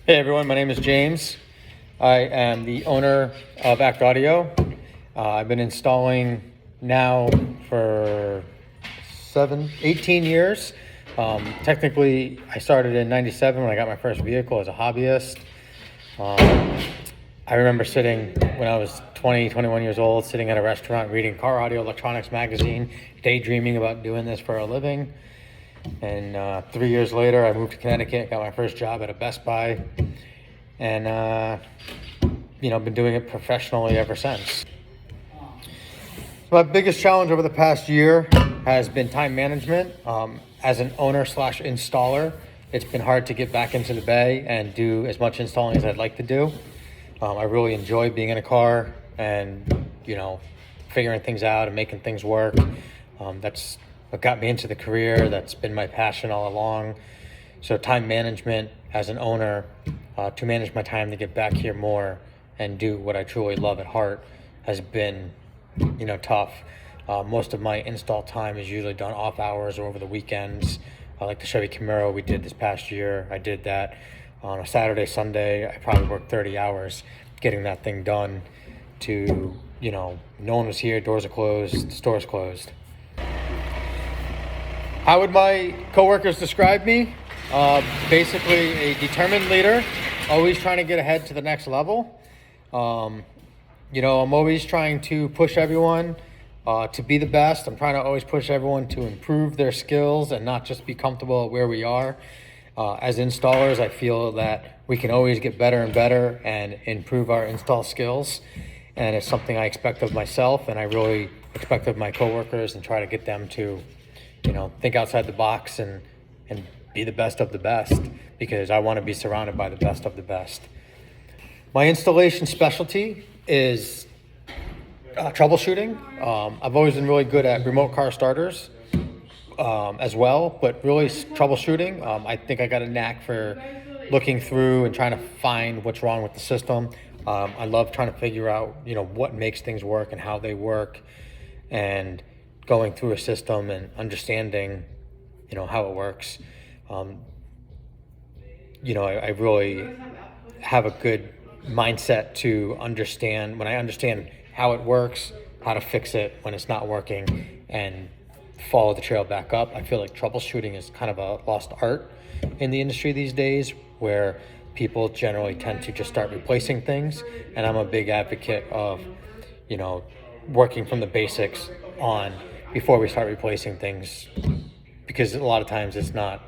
Hey everyone, my name is James. I am the owner of Act Audio. I've been installing now for 18 years. Technically, I started in 97 when I got my first vehicle as a hobbyist. I remember sitting when I was 20, 21 years old, sitting at a restaurant reading Car Audio Electronics magazine, daydreaming about doing this for a living. And 3 years later, I moved to Connecticut, got my first job at a Best Buy, and been doing it professionally ever since. My biggest challenge over the past year has been time management. As an owner slash installer, it's been hard to get back into the bay and do as much installing as I'd like to do. I really enjoy being in a car and, figuring things out and making things work. That's what got me into the career. That's been my passion all along. So time management as an owner, to manage my time to get back here more and do what I truly love at heart has been, tough. Most of my install time is usually done off hours or over the weekends. Like the Chevy Camaro we did this past year, I did that on a Saturday, Sunday. I probably worked 30 hours getting that thing done to, no one was here, doors are closed, store's closed. How would my coworkers describe me? Basically a determined leader, always trying to get ahead to the next level. I'm always trying to push everyone to be the best. I'm trying to always push everyone to improve their skills and not just be comfortable at where we are. As installers, I feel that we can always get better and better and improve our install skills. And it's something I expect of myself, and I really expect of my coworkers, and try to get them to think outside the box and be the best of the best, because I want to be surrounded by the best of the best. My installation specialty is troubleshooting. I've always been really good at remote car starters as well, but really troubleshooting. I think I got a knack for looking through and trying to find what's wrong with the system. I love trying to figure out, what makes things work and how they work, and going through a system and understanding, how it works. I really have a good mindset to understand when I understand how it works, how to fix it when it's not working, and follow the trail back up. I feel like troubleshooting is kind of a lost art in the industry these days, where people generally tend to just start replacing things. And I'm a big advocate of, working from the basics on before we start replacing things, because a lot of times it's not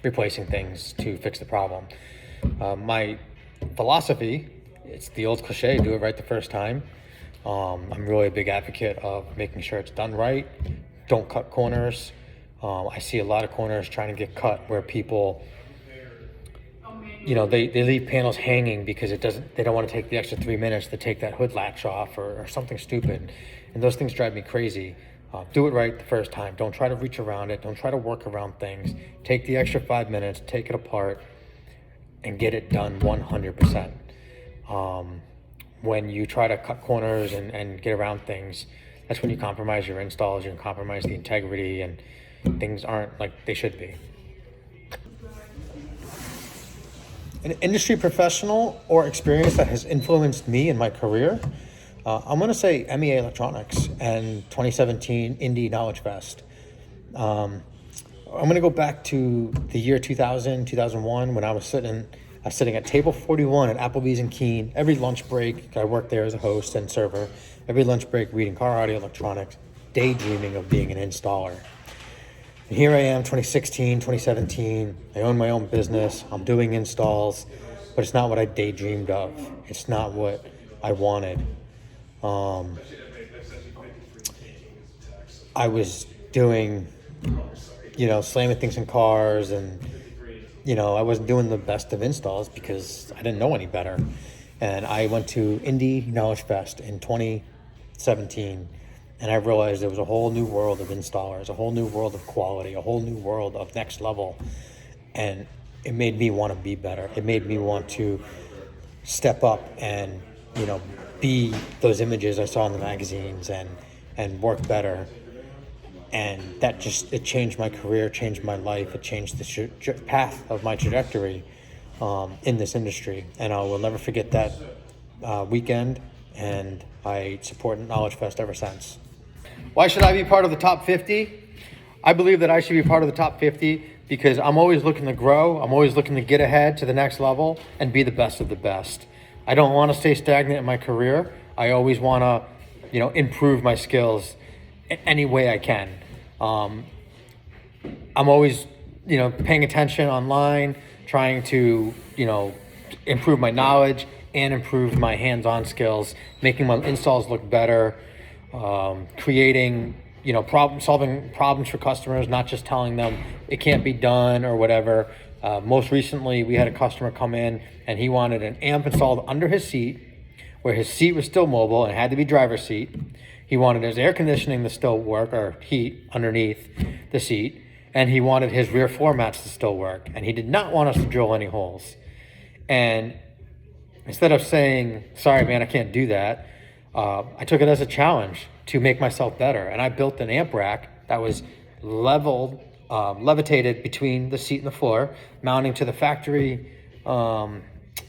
replacing things to fix the problem. My philosophy, it's the old cliche, do it right the first time. I'm really a big advocate of making sure it's done right. Don't cut corners. I see a lot of corners trying to get cut where people, they leave panels hanging because they don't want to take the extra 3 minutes to take that hood latch off or something stupid. And those things drive me crazy. Do it right the first time. Don't try to reach around it. Don't try to work around things. Take the extra 5 minutes, take it apart, and get it done 100%. When you try to cut corners and get around things, that's when you compromise your installs, you compromise the integrity, and things aren't like they should be. An industry professional or experience that has influenced me in my career, I'm going to say MEA Electronics and 2017 Indy Knowledge Fest. I'm going to go back to the year 2000, 2001, when I was sitting at table 41 at Applebee's in Keene. Every lunch break, I worked there as a host and server. Every lunch break reading Car Audio Electronics, daydreaming of being an installer. And here I am, 2016, 2017. I own my own business. I'm doing installs, but it's not what I daydreamed of. It's not what I wanted. I was doing, slamming things in cars, and, I wasn't doing the best of installs because I didn't know any better. And I went to Indy Knowledge Fest in 2017, and I realized there was a whole new world of installers, a whole new world of quality, a whole new world of next level. And it made me want to be better. It made me want to step up and, be those images I saw in the magazines and work better. And that it changed my career, changed my life. It changed the path of my trajectory. in this industry. And I will never forget that weekend, and I support Knowledge Fest ever since. Why should I be part of the top 50? I believe that I should be part of the top 50 because I'm always looking to grow. I'm always looking to get ahead to the next level and be the best of the best. I don't want to stay stagnant in my career. I always want to, improve my skills any way I can. I'm always, paying attention online, trying to, improve my knowledge and improve my hands-on skills, making my installs look better, creating, solving problems for customers, not just telling them it can't be done or whatever. Most recently, we had a customer come in and he wanted an amp installed under his seat where his seat was still mobile and it had to be driver's seat. He wanted his air conditioning to still work, or heat underneath the seat. And he wanted his rear floor mats to still work. And he did not want us to drill any holes. And instead of saying, sorry, man, I can't do that, I took it as a challenge to make myself better. And I built an amp rack that was levitated between the seat and the floor, mounting to the factory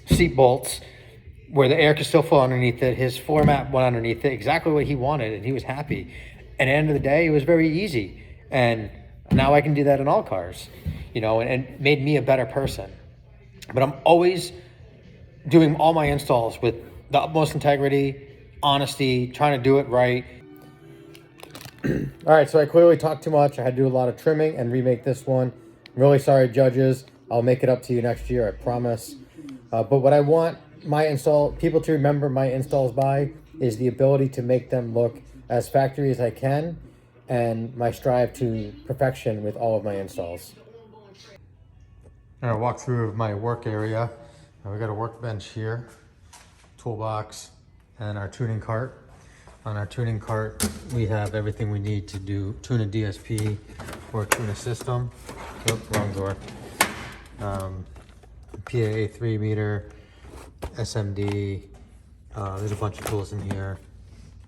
seat bolts where the air could still flow underneath it. His floor mat went underneath it, exactly what he wanted, and he was happy. And at the end of the day, it was very easy. And now I can do that in all cars, and made me a better person. But I'm always doing all my installs with the utmost integrity, honesty, trying to do it right. All right, so I clearly talked too much. I had to do a lot of trimming and remake this one. I'm really sorry, judges. I'll make it up to you next year, I promise. But what I want people to remember my installs by is the ability to make them look as factory as I can, and my strive to perfection with all of my installs. I'm gonna walk through my work area. We got a workbench here, toolbox, and our tuning cart. On our tuning cart, we have everything we need to tune a DSP or tune a system. Oops, wrong door. PAA 3 meter, SMD. There's a bunch of tools in here.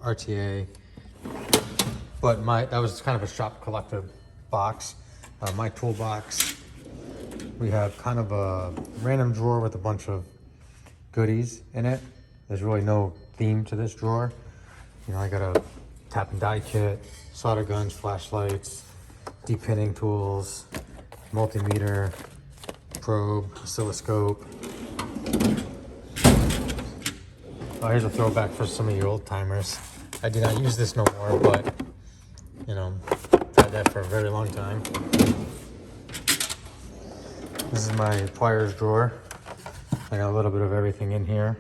RTA. But that was kind of a shop collective box. My toolbox, we have kind of a random drawer with a bunch of goodies in it. There's really no theme to this drawer. I got a tap and die kit, solder guns, flashlights, depinning tools, multimeter, probe, oscilloscope. Oh, here's a throwback for some of you old timers. I do not use this no more, but I've had that for a very long time. This is my pliers drawer. I got a little bit of everything in here.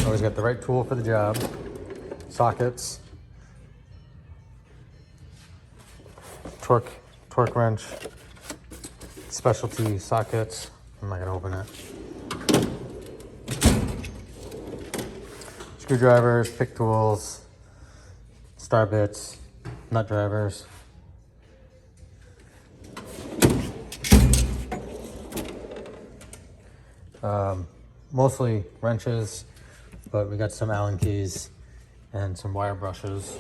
Always got the right tool for the job. Sockets. Torque wrench. Specialty sockets. I'm not gonna open it. Screwdrivers, pick tools, star bits, nut drivers. Mostly wrenches, but we got some Allen keys and some wire brushes.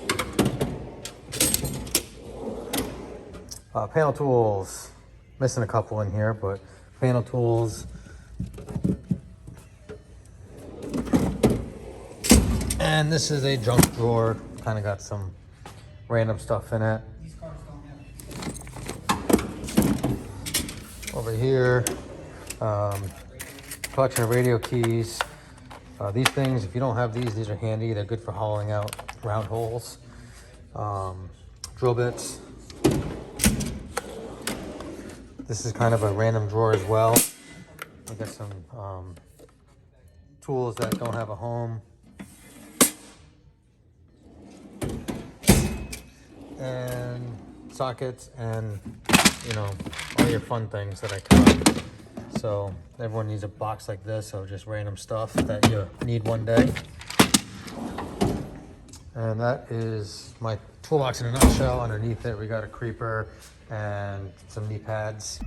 Panel tools, missing a couple in here, but panel tools. And this is a junk drawer, kind of got some random stuff in it. These cars don't have. Over here, collection of radio keys. These things, if you don't have these are handy. They're good for hollowing out round holes. Drill bits. This is kind of a random drawer as well. We got some tools that don't have a home. And sockets and, all your fun things that I cut. So everyone needs a box like this of just random stuff that you need one day. And that is my toolbox in a nutshell. Underneath it, we got a creeper and some knee pads.